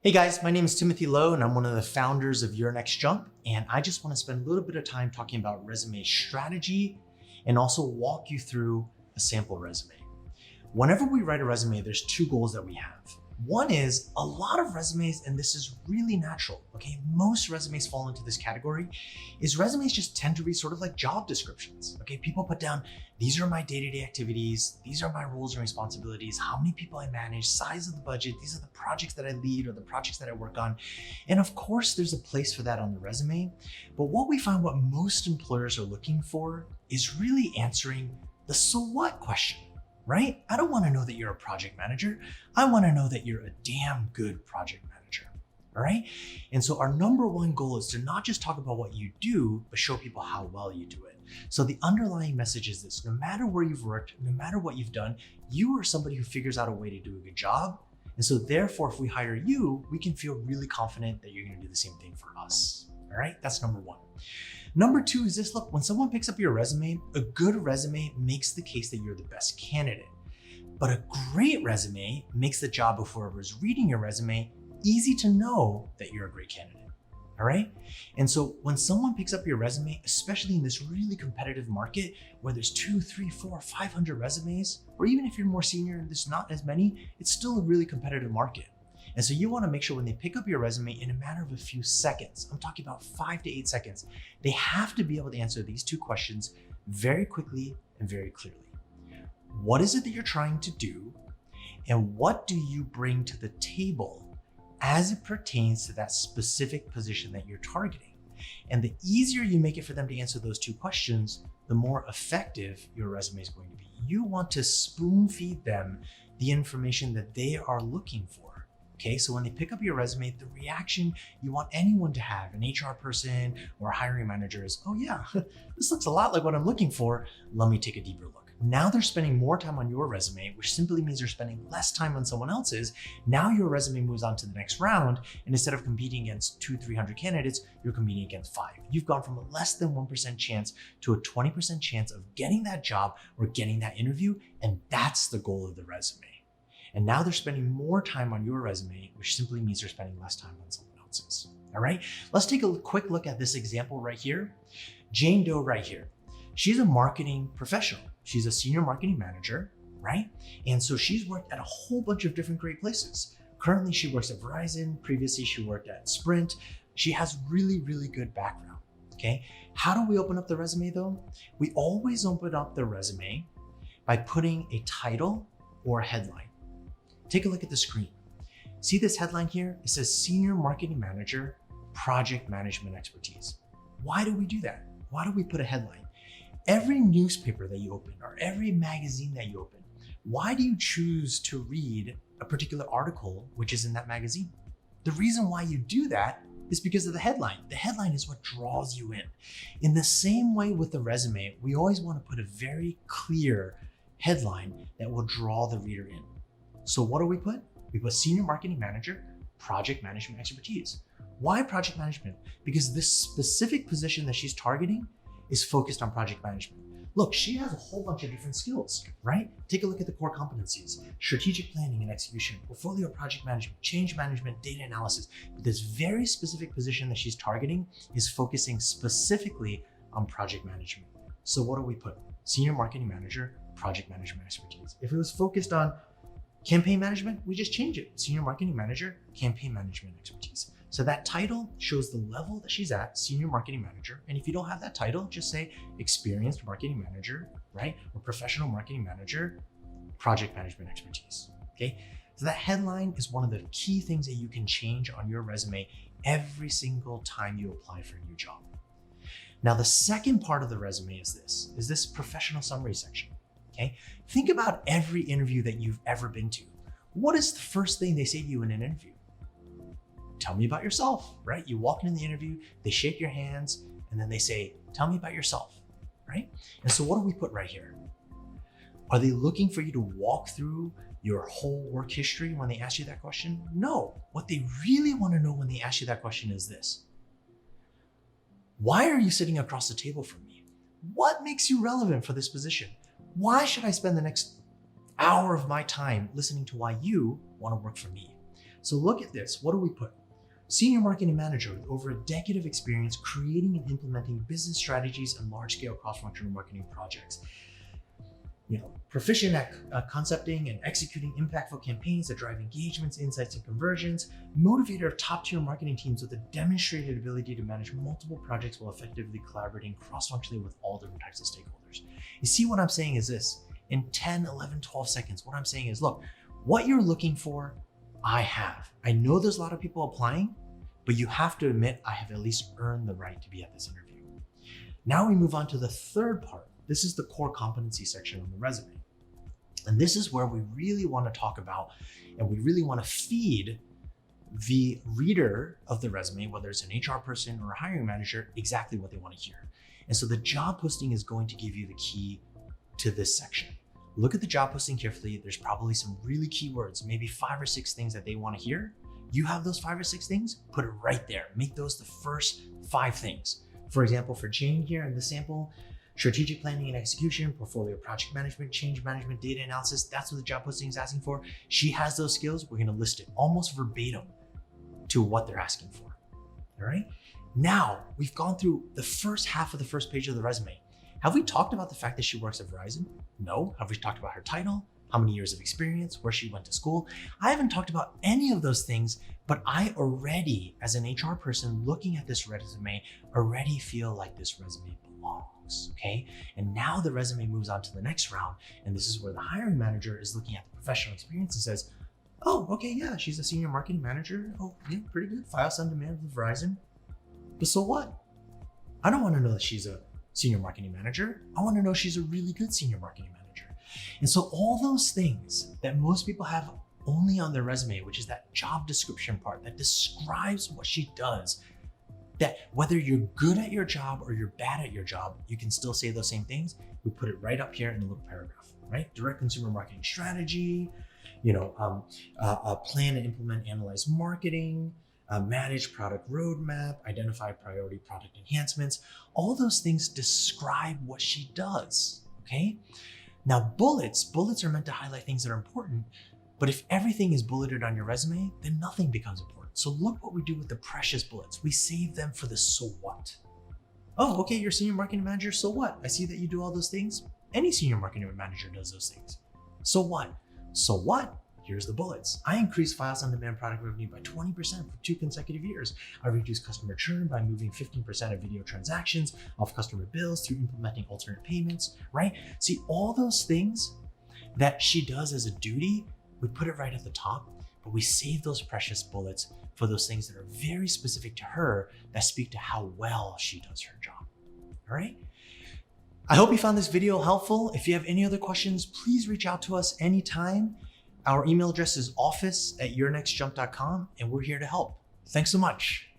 Hey guys, my name is Timothy Lowe and I'm one of the founders of Your Next Jump. And I just want to spend a little bit of time talking about resume strategy and also walk you through a sample resume. Whenever we write a resume, there's two goals that we have. One is a lot of resumes, and this is really natural, okay? Most resumes fall into this category, is resumes just tend to read sort of like job descriptions, okay? People put down, these are my day-to-day activities, these are my roles and responsibilities, how many people I manage, size of the budget, these are the projects that I lead or the projects that I work on. And of course, there's a place for that on the resume. But what we find what most employers are looking for is really answering the so what question. Right? I don't want to know that you're a project manager. I want to know that you're a damn good project manager. All right? And so our number one goal is to not just talk about what you do, but show people how well you do it. So the underlying message is this: no matter where you've worked, no matter what you've done, you are somebody who figures out a way to do a good job. And so therefore, if we hire you, we can feel really confident that you're going to do the same thing for us. All right? That's number one. Number two is this: look, when someone picks up your resume, a good resume makes the case that you're the best candidate. But a great resume makes the job of whoever's reading your resume easy to know that you're a great candidate. All right? And so when someone picks up your resume, especially in this really competitive market where there's 2, 3, 4, 500 resumes, or even if you're more senior and there's not as many, it's still a really competitive market. And so you want to make sure when they pick up your resume in a matter of a few seconds, I'm talking about 5 to 8 seconds, they have to be able to answer these two questions very quickly and very clearly. What is it that you're trying to do? And what do you bring to the table as it pertains to that specific position that you're targeting? And the easier you make it for them to answer those two questions, the more effective your resume is going to be. You want to spoon feed them the information that they are looking for. Okay, so when they pick up your resume, the reaction you want anyone to have, an HR person or a hiring manager, is, oh yeah, this looks a lot like what I'm looking for. Let me take a deeper look. Now they're spending more time on your resume, which simply means they're spending less time on someone else's. Now your resume moves on to the next round, and instead of competing against 200-300 candidates, you're competing against 5. You've gone from a less than 1% chance to a 20% chance of getting that job or getting that interview, and that's the goal of the resume. And now they're spending more time on your resume, which simply means they're spending less time on someone else's. All right, let's take a quick look at this example right here. Jane Doe right here. She's a marketing professional. She's a senior marketing manager, right? And so she's worked at a whole bunch of different great places. Currently, she works at Verizon. Previously, she worked at Sprint. She has really, really good background, okay? How do we open up the resume though? We always open up the resume by putting a title or a headline. Take a look at the screen. See this headline here? It says Senior Marketing Manager, Project Management Expertise. Why do we do that? Why do we put a headline? Every newspaper that you open or every magazine that you open, why do you choose to read a particular article which is in that magazine? The reason why you do that is because of the headline. The headline is what draws you in. In the same way with the resume, we always want to put a very clear headline that will draw the reader in. So what do we put? We put Senior Marketing Manager, Project Management Expertise. Why project management? Because this specific position that she's targeting is focused on project management. Look, she has a whole bunch of different skills, right? Take a look at the core competencies: strategic planning and execution, portfolio project management, change management, data analysis. But this very specific position that she's targeting is focusing specifically on project management. So what do we put? Senior Marketing Manager, Project Management Expertise. If it was focused on campaign management, we just change it. Senior Marketing Manager, Campaign Management Expertise. So that title shows the level that she's at, Senior Marketing Manager. And if you don't have that title, just say Experienced Marketing Manager, right? Or Professional Marketing Manager, Project Management Expertise, okay? So that headline is one of the key things that you can change on your resume every single time you apply for a new job. Now, the second part of the resume is this professional summary section. Okay, think about every interview that you've ever been to. What is the first thing they say to you in an interview? Tell me about yourself, right? You walk into the interview, they shake your hands, and then they say, tell me about yourself, right? And so what do we put right here? Are they looking for you to walk through your whole work history when they ask you that question? No, what they really want to know when they ask you that question is this: why are you sitting across the table from me? What makes you relevant for this position? Why should I spend the next hour of my time listening to why you want to work for me? So look at this. What do we put? Senior marketing manager with over a decade of experience creating and implementing business strategies and large-scale cross-functional marketing projects. Proficient at concepting and executing impactful campaigns that drive engagements, insights, and conversions. Motivator of top-tier marketing teams with a demonstrated ability to manage multiple projects while effectively collaborating cross-functionally with all different types of stakeholders. You see what I'm saying is this. In 10, 11, 12 seconds, what I'm saying is, look, what you're looking for, I have. I know there's a lot of people applying, but you have to admit I have at least earned the right to be at this interview. Now we move on to the third part. This is the core competency section on the resume. And this is where we really want to talk about, and we really want to feed the reader of the resume, whether it's an HR person or a hiring manager, exactly what they want to hear. And so the job posting is going to give you the key to this section. Look at the job posting carefully. There's probably some really key words, maybe 5 or 6 things that they want to hear. You have those 5 or 6 things, put it right there. Make those the first 5 things. For example, for Jane here in the sample, strategic planning and execution, portfolio project management, change management, data analysis. That's what the job posting is asking for. She has those skills. We're going to list it almost verbatim to what they're asking for. All right. Now we've gone through the first half of the first page of the resume. Have we talked about the fact that she works at Verizon? No. Have we talked about her title? How many years of experience? Where she went to school? I haven't talked about any of those things, but I already, as an HR person looking at this resume, already feel like this resume belongs, okay? And now the resume moves on to the next round, and this is where the hiring manager is looking at the professional experience and says, oh, okay, yeah, she's a senior marketing manager. Oh, yeah, pretty good. Files on demand with Verizon. But so what? I don't want to know that she's a senior marketing manager. I want to know she's a really good senior marketing manager. And so all those things that most people have only on their resume, which is that job description part that describes what she does, that whether you're good at your job or you're bad at your job, you can still say those same things. We put it right up here in a little paragraph, right? Direct consumer marketing strategy, plan and implement, analyze marketing, manage product roadmap, identify priority product enhancements. All those things describe what she does, okay? Now bullets are meant to highlight things that are important, but if everything is bulleted on your resume, then nothing becomes important. So look what we do with the precious bullets. We save them for the so what. Oh, okay, you're a senior marketing manager, so what? I see that you do all those things. Any senior marketing manager does those things. So what? So what? Here's the bullets. I increased files on demand product revenue by 20% for 2 consecutive years. I reduced customer churn by moving 15% of video transactions off customer bills through implementing alternate payments, right? See, all those things that she does as a duty, we put it right at the top, but we save those precious bullets for those things that are very specific to her that speak to how well she does her job, all right? I hope you found this video helpful. If you have any other questions, please reach out to us anytime. Our email address is office@yournextjump.com, and we're here to help. Thanks so much.